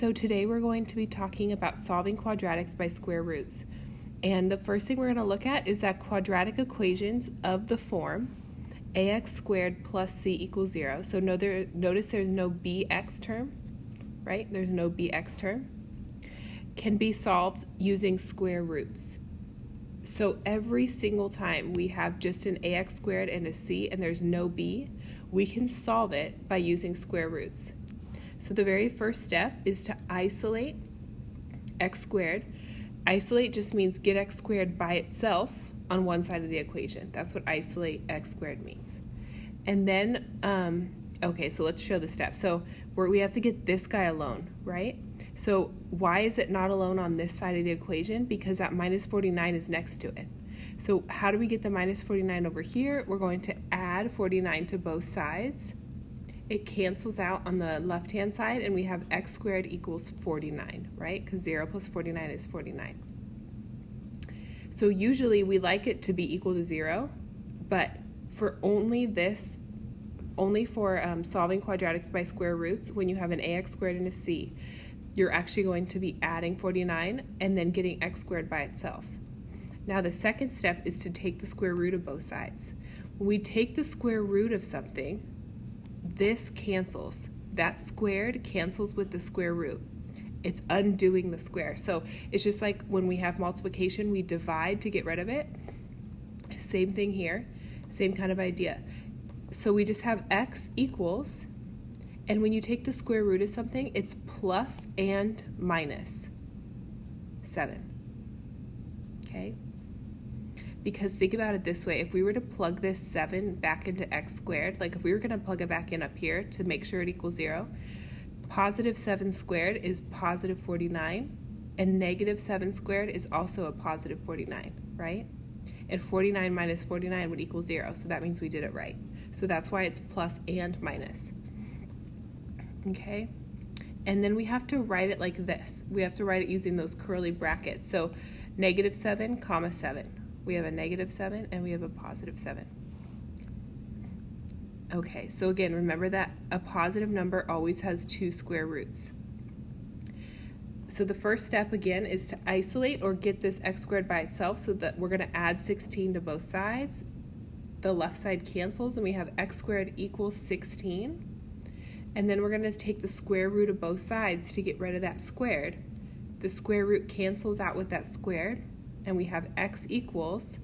So today we're going to be talking about solving quadratics by square roots. And the first thing we're going to look at is that quadratic equations of the form ax squared plus c equals 0. So notice there's no bx term, right? There's no bx term. Can be solved using square roots. So every single time we have just an ax squared and a c and there's no b, we can solve it by using square roots. So the very first step is to isolate x squared. Isolate just means get x squared by itself on one side of the equation. That's what isolate x squared means. And then, okay, so let's show the steps. So we have to get this guy alone, right? So why is it not alone on this side of the equation? Because that minus 49 is next to it. So how do we get the minus 49 over here? We're going to add 49 to both sides. It cancels out on the left-hand side, and we have x squared equals 49, right? Because 0 plus 49 is 49. So usually we like it to be equal to 0, but for only for solving quadratics by square roots, when you have an ax squared and a c, you're actually going to be adding 49 and then getting x squared by itself. Now the second step is to take the square root of both sides. When we take the square root of something, this cancels. That squared cancels with the square root. It's undoing the square. So it's just like when we have multiplication, we divide to get rid of it. Same thing here, same kind of idea. So we just have x equals, and when you take the square root of something, it's plus and minus 7, okay? Because think about it this way, if we were to plug this 7 back into x squared, like if we were going to plug it back in up here to make sure it equals 0, positive 7 squared is positive 49, and negative 7 squared is also a positive 49, right? And 49 minus 49 would equal 0, so that means we did it right. So that's why it's plus and minus, okay? And then we have to write it like this. We have to write it using those curly brackets. So negative 7, comma 7. We have a negative 7 and we have a positive 7. Okay, so again, remember that a positive number always has two square roots. So the first step again is to isolate or get this x squared by itself, so that we're going to add 16 to both sides. The left side cancels and we have x squared equals 16. And then we're going to take the square root of both sides to get rid of that squared. The square root cancels out with that squared, and we have x equals,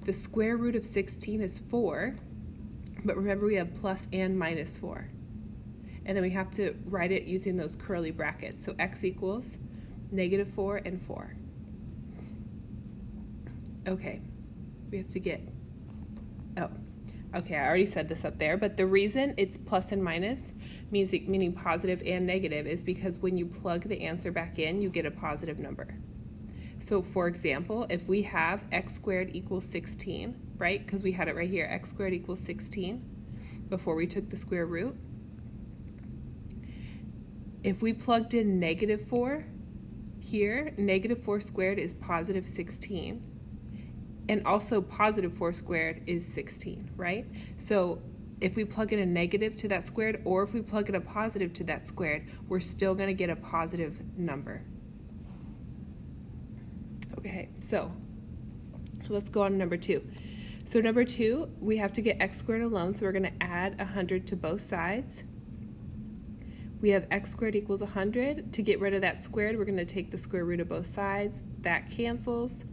the square root of 16 is 4, but remember we have plus and minus 4. And then we have to write it using those curly brackets. So x equals negative 4 and 4. Okay, we have to get, okay, I already said this up there, but the reason it's plus and minus, meaning positive and negative, is because when you plug the answer back in, you get a positive number. So for example, if we have x squared equals 16, right, because we had it right here, x squared equals 16 before we took the square root. If we plugged in negative 4 here, negative 4 squared is positive 16. And also positive 4 squared is 16, right? So if we plug in a negative to that squared, or if we plug in a positive to that squared, we're still going to get a positive number. Okay, so let's go on to number 2. So number 2, we have to get x squared alone, so we're going to add 100 to both sides. We have x squared equals 100. To get rid of that squared, we're going to take the square root of both sides. That cancels.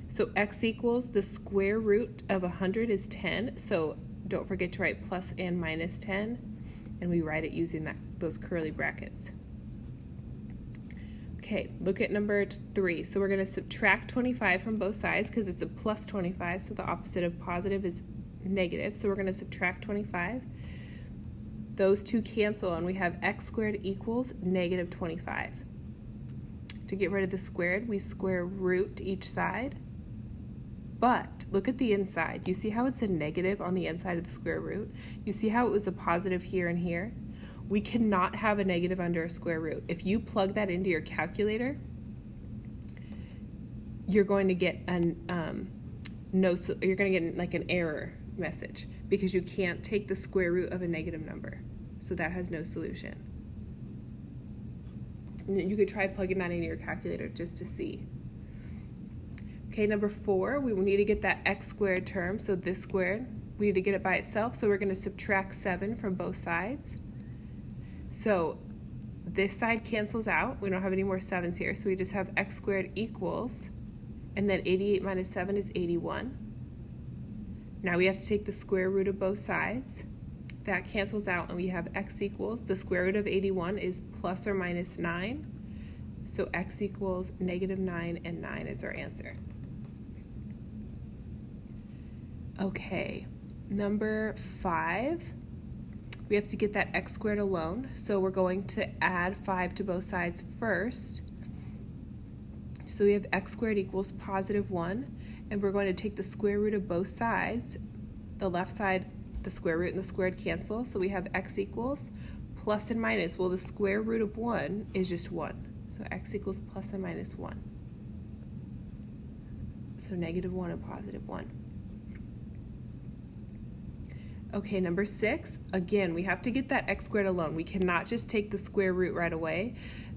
So x equals, the square root of 100 is 10, so don't forget to write plus and minus 10, and we write it using those curly brackets. Okay, look at number 3. So we're going to subtract 25 from both sides because it's a plus 25, so the opposite of positive is negative. So we're going to subtract 25. Those two cancel, and we have x squared equals negative 25. To get rid of the squared, we square root each side. But look at the inside. You see how it's a negative on the inside of the square root? You see how it was a positive here and here? We cannot have a negative under a square root. If you plug that into your calculator, you're going to get you're going to get like an error message because you can't take the square root of a negative number. So that has no solution. And you could try plugging that into your calculator just to see. Okay, number 4, we will need to get that x squared term, so this squared. We need to get it by itself, so we're going to subtract 7 from both sides. So this side cancels out. We don't have any more 7's here, so we just have x squared equals, and then 88 minus 7 is 81. Now we have to take the square root of both sides. That cancels out, and we have x equals, the square root of 81 is plus or minus 9. So x equals negative 9, and 9 is our answer. Okay, number 5, we have to get that x squared alone. So we're going to add 5 to both sides first. So we have x squared equals positive 1, and we're going to take the square root of both sides. The left side, the square root and the squared cancel, so we have x equals plus and minus. Well, the square root of 1 is just 1, so x equals plus and minus 1. So negative 1 and positive 1. Okay, number 6, again, we have to get that x squared alone. We cannot just take the square root right away.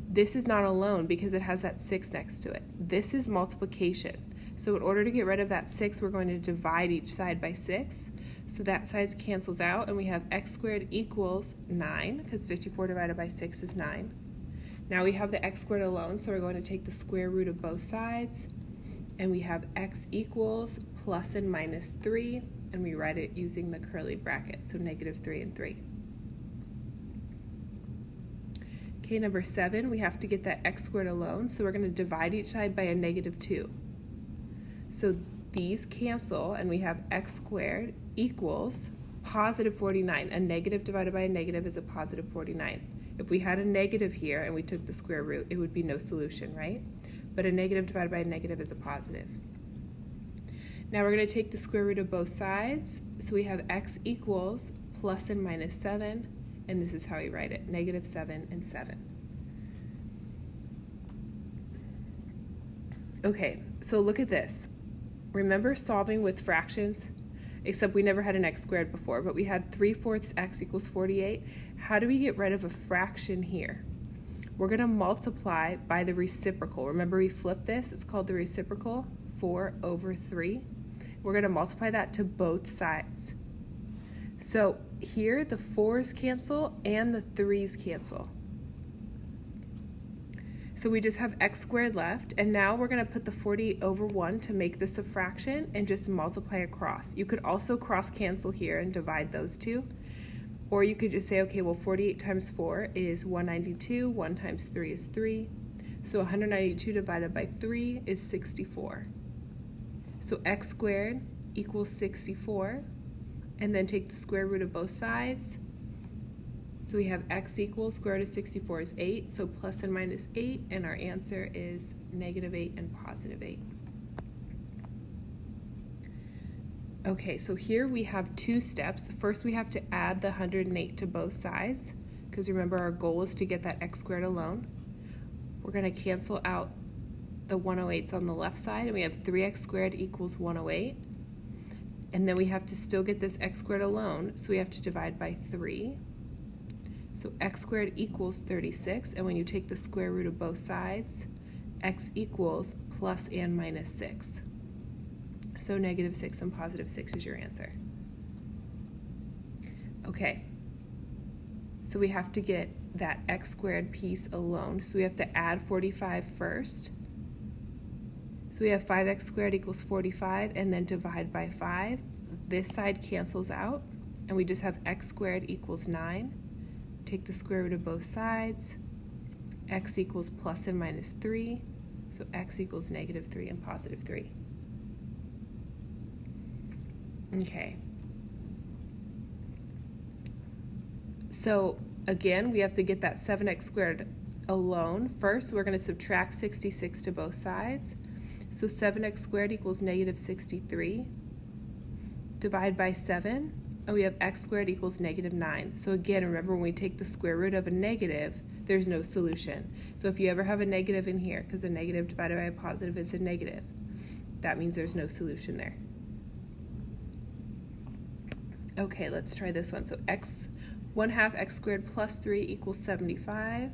This is not alone because it has that 6 next to it. This is multiplication. So in order to get rid of that 6, we're going to divide each side by 6. So that side cancels out, and we have x squared equals 9, because 54 divided by 6 is 9. Now we have the x squared alone, so we're going to take the square root of both sides, and we have x equals plus and minus 3, and we write it using the curly bracket, so negative 3 and 3. Okay, number 7, we have to get that x squared alone, so we're going to divide each side by a negative 2. So these cancel, and we have x squared equals positive 49. A negative divided by a negative is a positive 49. If we had a negative here and we took the square root, it would be no solution, right? But a negative divided by a negative is a positive. Now we're going to take the square root of both sides, so we have x equals plus and minus 7, and this is how we write it, negative 7 and 7. Okay, so look at this. Remember solving with fractions? Except we never had an x squared before, but we had 3/4 x equals 48. How do we get rid of a fraction here? We're going to multiply by the reciprocal. Remember we flipped this? It's called the reciprocal, 4 over 3. We're going to multiply that to both sides. So here the 4's cancel and the 3's cancel. So we just have x squared left, and now we're going to put the 48 over 1 to make this a fraction and just multiply across. You could also cross cancel here and divide those two, or you could just say, okay, well 48 times 4 is 192, 1 times 3 is 3, so 192 divided by 3 is 64. So x squared equals 64, and then take the square root of both sides. So we have x equals square root of 64 is 8, so plus and minus 8, and our answer is negative 8 and positive 8. Okay, so here we have 2 steps. First we have to add the 108 to both sides, because remember our goal is to get that x squared alone. We're going to cancel out the 108's on the left side, and we have 3x squared equals 108. And then we have to still get this x squared alone, so we have to divide by 3. So x squared equals 36, and when you take the square root of both sides, x equals plus and minus 6. So negative 6 and positive 6 is your answer. Okay, so we have to get that x squared piece alone, so we have to add 45 first. So we have 5x squared equals 45, and then divide by 5. This side cancels out, and we just have x squared equals 9. Take the square root of both sides. X equals plus and minus 3, so x equals negative 3 and positive 3. Okay. So again, we have to get that 7x squared alone. First, we're going to subtract 66 to both sides. So 7x squared equals negative 63. Divide by 7, and we have x squared equals negative 9. So again, remember when we take the square root of a negative, there's no solution. So if you ever have a negative in here, because a negative divided by a positive is a negative, that means there's no solution there. Okay, let's try this one. So 1/2 x squared plus 3 equals 75.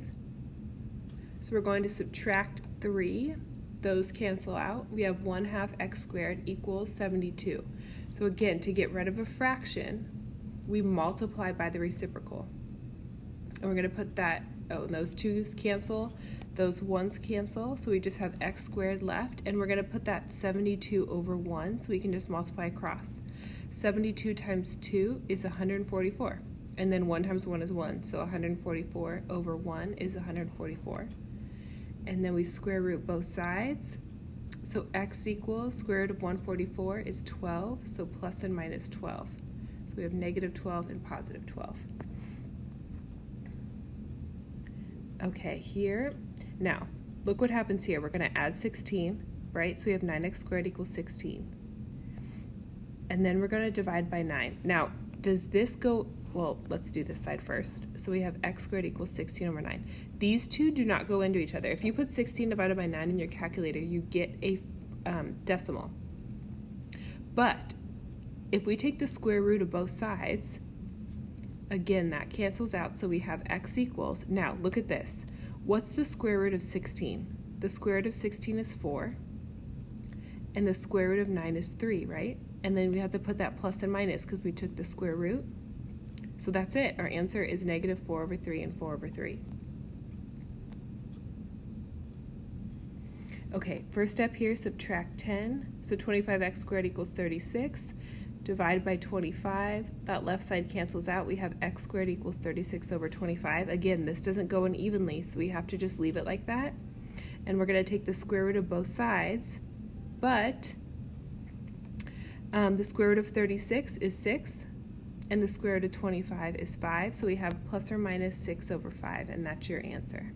So we're going to subtract 3. Those cancel out. We have 1/2 x squared equals 72. So again, to get rid of a fraction, we multiply by the reciprocal. And we're going to put that, and those 2's cancel, those 1's cancel, so we just have x squared left, and we're going to put that 72 over 1, so we can just multiply across. 72 times 2 is 144, and then 1 times 1 is 1, so 144 over 1 is 144. And then we square root both sides, so x equals square root of 144 is 12, so plus and minus 12. So we have negative 12 and positive 12. Okay, here, now, look what happens here. We're going to add 16, right? So we have 9x squared equals 16. And then we're going to divide by 9. Now, does this go, well, let's do this side first. So we have x squared equals 16 over 9. These two do not go into each other. If you put 16 divided by 9 in your calculator, you get a decimal. But if we take the square root of both sides, again, that cancels out, so we have x equals, now look at this. What's the square root of 16? The square root of 16 is 4, and the square root of 9 is 3, right? And then we have to put that plus and minus because we took the square root. So that's it. Our answer is negative 4 over 3 and 4 over 3. Okay, first step here, subtract 10. So 25x squared equals 36. Divide by 25. That left side cancels out. We have x squared equals 36 over 25. Again, this doesn't go in evenly, so we have to just leave it like that. And we're going to take the square root of both sides, but the square root of 36 is 6, and the square root of 25 is 5, so we have plus or minus 6 over 5, and that's your answer.